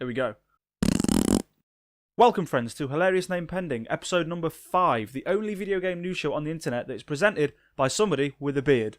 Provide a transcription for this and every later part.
Here we go. Welcome, friends, to Hilarious Name Pending, episode number 5, the only video game news show on the internet that is presented by somebody with a beard.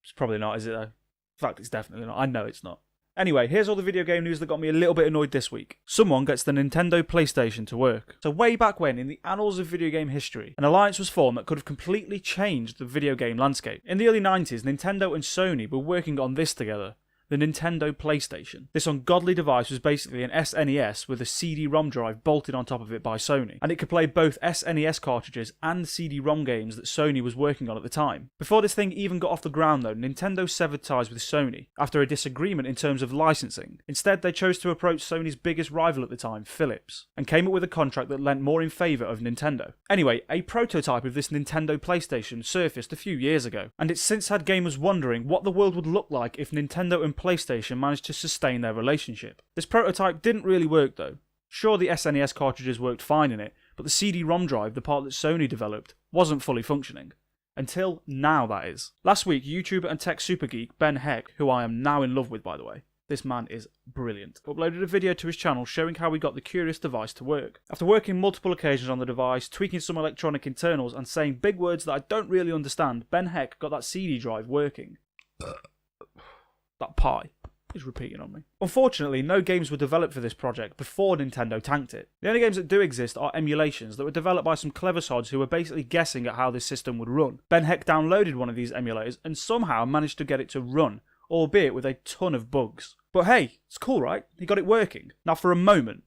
It's probably not, is it, though? In fact, it's definitely not. I know it's not. Anyway, here's all the video game news that got me a little bit annoyed this week. Someone gets the Nintendo PlayStation to work. So way back when, in the annals of video game history, an alliance was formed that could have completely changed the video game landscape. In the early 90s, Nintendo and Sony were working on this together. The Nintendo PlayStation. This ungodly device was basically an SNES with a CD-ROM drive bolted on top of it by Sony, and it could play both SNES cartridges and CD-ROM games that Sony was working on at the time. Before this thing even got off the ground though, Nintendo severed ties with Sony after a disagreement in terms of licensing. Instead, they chose to approach Sony's biggest rival at the time, Philips, and came up with a contract that lent more in favour of Nintendo. Anyway, a prototype of this Nintendo PlayStation surfaced a few years ago, and it's since had gamers wondering what the world would look like if Nintendo and PlayStation managed to sustain their relationship. This prototype didn't really work though. Sure, the SNES cartridges worked fine in it, but the CD-ROM drive, the part that Sony developed, wasn't fully functioning. Until now, that is. Last week, YouTuber and tech super geek Ben Heck, who I am now in love with by the way, this man is brilliant, uploaded a video to his channel showing how he got the curious device to work. After working multiple occasions on the device, tweaking some electronic internals and saying big words that I don't really understand, Ben Heck got that CD drive working. That pie is repeating on me. Unfortunately, no games were developed for this project before Nintendo tanked it. The only games that do exist are emulations that were developed by some clever sods who were basically guessing at how this system would run. Ben Heck downloaded one of these emulators and somehow managed to get it to run, albeit with a ton of bugs. But hey, it's cool, right? He got it working. Now for a moment,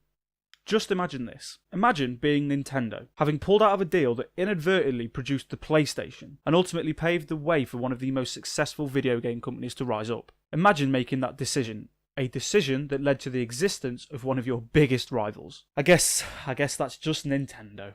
just imagine this. Imagine being Nintendo, having pulled out of a deal that inadvertently produced the PlayStation, and ultimately paved the way for one of the most successful video game companies to rise up. Imagine making that decision. A decision that led to the existence of one of your biggest rivals. I guess that's just Nintendo.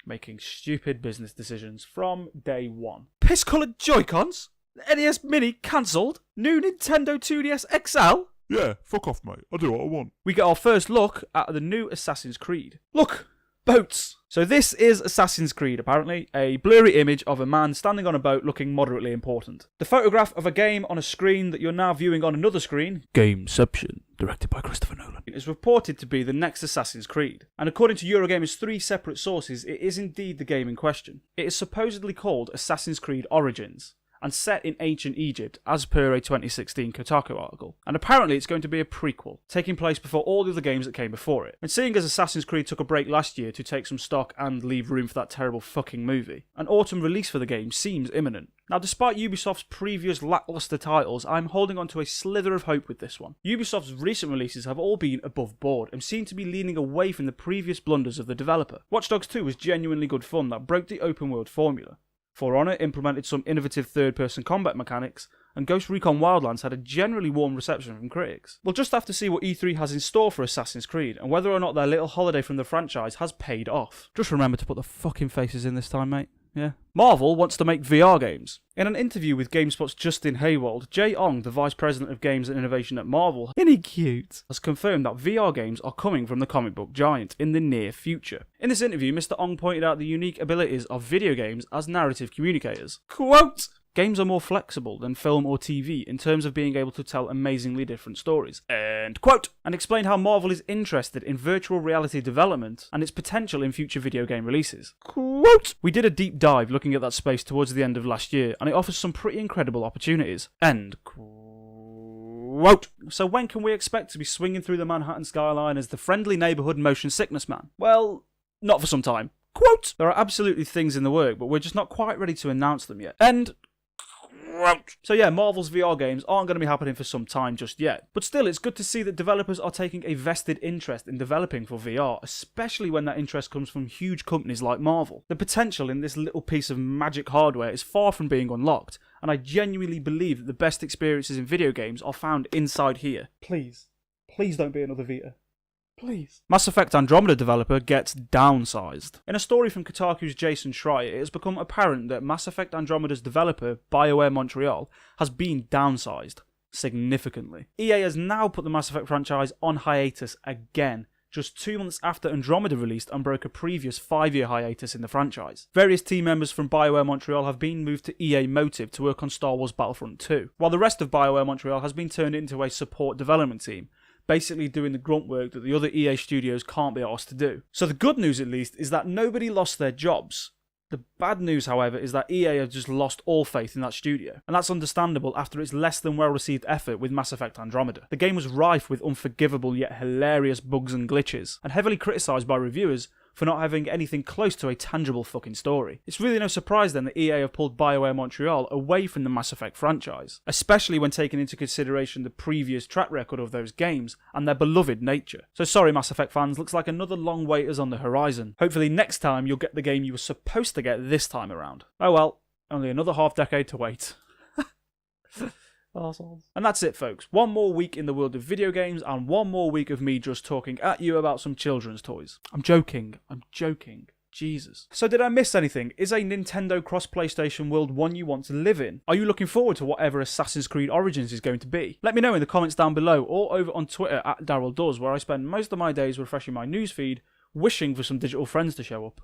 Making stupid business decisions from day one. Piss-coloured Joy-Cons? The NES Mini cancelled? New Nintendo 2DS XL? Yeah, fuck off, mate. I'll do what I want. We get our first look at the new Assassin's Creed. Look! Boats! So this is Assassin's Creed, apparently. A blurry image of a man standing on a boat looking moderately important. The photograph of a game on a screen that you're now viewing on another screen, Gameception, directed by Christopher Nolan, is reported to be the next Assassin's Creed. And according to Eurogamer's 3 separate sources, it is indeed the game in question. It is supposedly called Assassin's Creed Origins, and set in ancient Egypt, as per a 2016 Kotaku article. And apparently it's going to be a prequel, taking place before all the other games that came before it. And seeing as Assassin's Creed took a break last year to take some stock and leave room for that terrible fucking movie, an autumn release for the game seems imminent. Now, despite Ubisoft's previous lackluster titles, I'm holding on to a slither of hope with this one. Ubisoft's recent releases have all been above board, and seem to be leaning away from the previous blunders of the developer. Watch Dogs 2 was genuinely good fun that broke the open world formula. For Honor implemented some innovative third-person combat mechanics, and Ghost Recon Wildlands had a generally warm reception from critics. We'll just have to see what E3 has in store for Assassin's Creed, and whether or not their little holiday from the franchise has paid off. Just remember to put the fucking faces in this time, mate. Yeah. Marvel wants to make VR games. In an interview with GameSpot's Justin Haywald, Jay Ong, the Vice President of Games and Innovation at Marvel, has confirmed that VR games are coming from the comic book giant in the near future. In this interview, Mr. Ong pointed out the unique abilities of video games as narrative communicators. Quote, "Games are more flexible than film or TV in terms of being able to tell amazingly different stories." End quote. And explained how Marvel is interested in virtual reality development and its potential in future video game releases. Quote, "We did a deep dive looking at that space towards the end of last year, and it offers some pretty incredible opportunities." End quote. So when can we expect to be swinging through the Manhattan skyline as the friendly neighbourhood motion sickness man? Well, not for some time. Quote, "There are absolutely things in the work, but we're just not quite ready to announce them yet." End. So yeah, Marvel's VR games aren't going to be happening for some time just yet. But still, it's good to see that developers are taking a vested interest in developing for VR, especially when that interest comes from huge companies like Marvel. The potential in this little piece of magic hardware is far from being unlocked, and I genuinely believe that the best experiences in video games are found inside here. Please don't be another Vita. Please. Mass Effect Andromeda developer gets downsized. In a story from Kotaku's Jason Schreier, it has become apparent that Mass Effect Andromeda's developer, BioWare Montreal, has been downsized significantly. EA has now put the Mass Effect franchise on hiatus again, just 2 months after Andromeda released and broke a previous 5-year hiatus in the franchise. Various team members from BioWare Montreal have been moved to EA Motive to work on Star Wars Battlefront 2, while the rest of BioWare Montreal has been turned into a support development team, basically doing the grunt work that the other EA studios can't be asked to do. So the good news, at least, is that nobody lost their jobs. The bad news, however, is that EA have just lost all faith in that studio, and that's understandable after its less than well-received effort with Mass Effect Andromeda. The game was rife with unforgivable yet hilarious bugs and glitches, and heavily criticised by reviewers for not having anything close to a tangible fucking story. It's really no surprise then that EA have pulled BioWare Montreal away from the Mass Effect franchise, especially when taking into consideration the previous track record of those games and their beloved nature. So sorry Mass Effect fans, looks like another long wait is on the horizon. Hopefully next time you'll get the game you were supposed to get this time around. Oh well, only another half decade to wait. Arseholes. And that's it, folks. One more week in the world of video games, and one more week of me just talking at you about some children's toys. I'm joking. Jesus. So did I miss anything? Is a Nintendo cross-PlayStation world one you want to live in? Are you looking forward to whatever Assassin's Creed Origins is going to be? Let me know in the comments down below, or over on Twitter at Darryl Does, where I spend most of my days refreshing my newsfeed, wishing for some digital friends to show up.